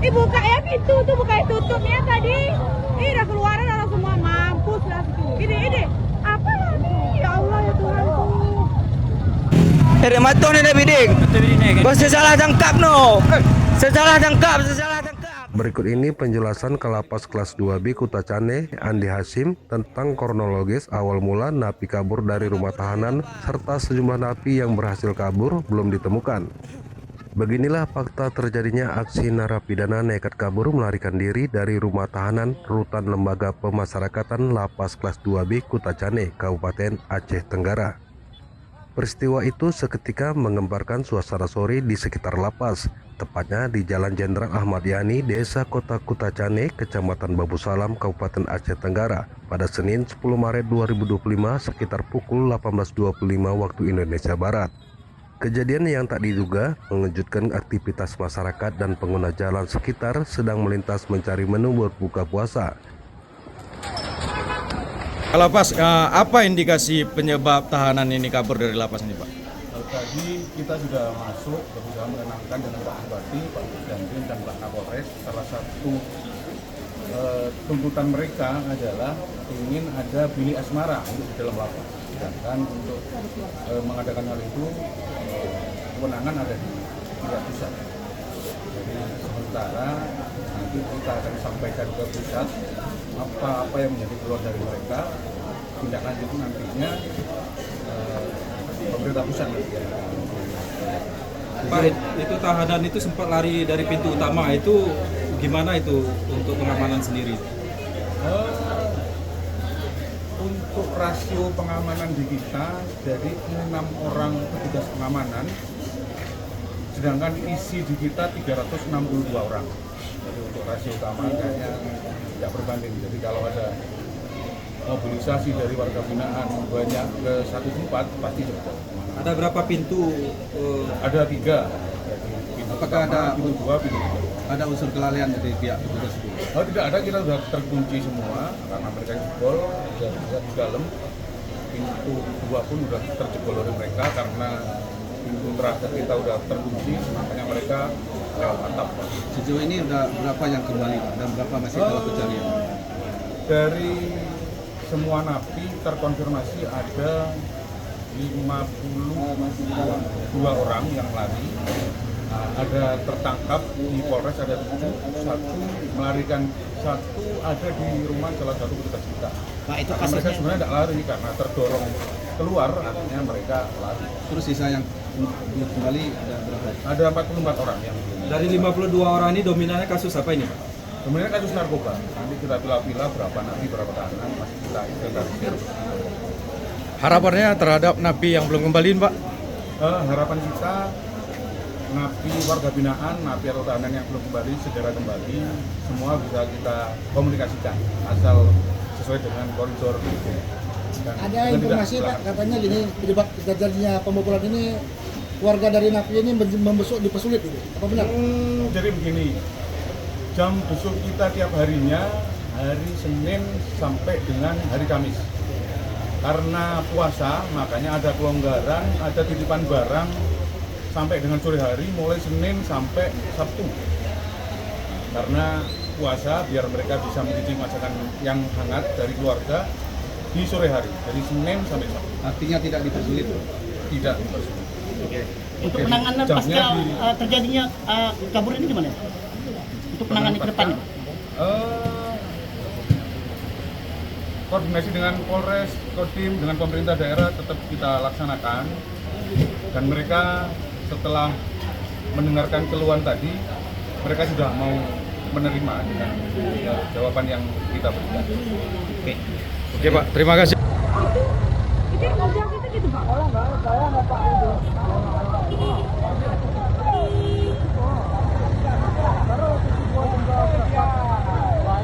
Buka ya pintu tuh, buka tutupnya tadi. Ini udah keluaran orang semua, mampus lah tuh. Ini apa lagi? Ya Allah ya Tuhanku. Matu ni bidik. Bos salah tangkap no. Salah tangkap. Berikut ini penjelasan Kalapas kelas 2B Kutacane Andi Hasim tentang kronologis awal mula napi kabur dari rumah tahanan serta sejumlah napi yang berhasil kabur belum ditemukan. Beginilah fakta terjadinya aksi narapidana nekat kabur melarikan diri dari rumah tahanan Rutan Lembaga Pemasyarakatan Lapas kelas 2B Kutacane, Kabupaten Aceh Tenggara. Peristiwa itu seketika menggemparkan suasana sore di sekitar lapas, tepatnya di Jalan Jenderal Ahmad Yani, Desa Kota Kutacane, Kecamatan Babu Salam, Kabupaten Aceh Tenggara, pada Senin 10 Maret 2025 sekitar pukul 18.25 waktu Indonesia Barat. Kejadian yang tak diduga mengejutkan aktivitas masyarakat dan pengguna jalan sekitar sedang melintas mencari menu berbuka puasa. Lapas, apa indikasi penyebab tahanan ini kabur dari lapas ini, Pak? Tadi kita sudah masuk, berusaha menenangkan dengan Pak Bupati, Pak Dandim, dan Pak Kapolres. Salah satu tuntutan mereka adalah ingin ada bilik asmara di dalam lapas. Sedangkan untuk mengadakan hal itu, kewenangan ada di pihak pusat. Jadi sementara nanti kita akan sampaikan ke pusat apa yang menjadi keluar dari mereka, tindak lanjut nantinya pemerintah pusat. Pak, itu tahanan itu sempat lari dari pintu utama, itu gimana itu untuk pengamanan sendiri? Untuk rasio pengamanan di kita dari 6 orang petugas pengamanan, sedangkan isi di kita 362 orang. Jadi untuk rasio keamanannya tidak berbanding. Jadi kalau ada mobilisasi dari warga binaan banyak ke satu tempat, pasti cepat. Ada berapa pintu? Ada 3. Jadi pintu Apakah pertama, ada pintu 2, pintu 3. Ada unsur kelalaian dari pihak petugas itu? Oh tidak ada, kita sudah terkunci semua karena mereka jebol di dalam. Pintu 2 pun sudah terjebol oleh mereka karena pintu terakhir kita sudah terkunci, makanya mereka lewat atap. Sejauh ini udah berapa yang kembali, Pak? Dan berapa masih dalam pencarian? Dari semua napi terkonfirmasi ada 52 orang yang lari. Ada tertangkap di Polres, ada 7, 1 melarikan, 1 ada di rumah salah satu petugas kita. Pak, itu mereka sebenarnya tidak lari karena terdorong keluar, artinya mereka lari. Terus sisa yang kembali ada berapa? Ada 44 orang yang Dari 52 orang ini dominannya kasus apa ini, Pak? kemudian kasus narkoba. Nanti kita pilah-pilah berapa napi, berapa tahanan, masih kita inventarisir. Harapannya terhadap napi yang belum kembaliin, Pak? Harapan kita napi warga binaan, napi atau tahanan yang belum kembali segera kembali, semua bisa kita komunikasikan asal sesuai dengan koridor hukum. Ada informasi Pak, katanya gini, penyebab terjadinya pemukulan ini warga dari napi ini membesuk dipersulit itu, apa benar? Jadi begini, jam besuk kita tiap harinya hari Senin sampai dengan hari Kamis. Karena puasa, makanya ada kelonggaran, ada titipan barang sampai dengan sore hari, mulai Senin sampai Sabtu. Karena puasa, biar mereka bisa mencicipi masakan yang hangat dari keluarga di sore hari, dari Senin sampai Sabtu. Artinya tidak dipersulit? Tidak dipersulit. Untuk penanganan pasca terjadinya kabur ini gimana? Untuk penanganan ke depannya? Koordinasi dengan Polres, Kodim, dengan pemerintah daerah tetap kita laksanakan. Dan mereka setelah mendengarkan keluhan tadi, mereka sudah mau menerima dengan jawaban yang kita berikan. Oke Pak, terima kasih. Itu ojek itu gitu Pak?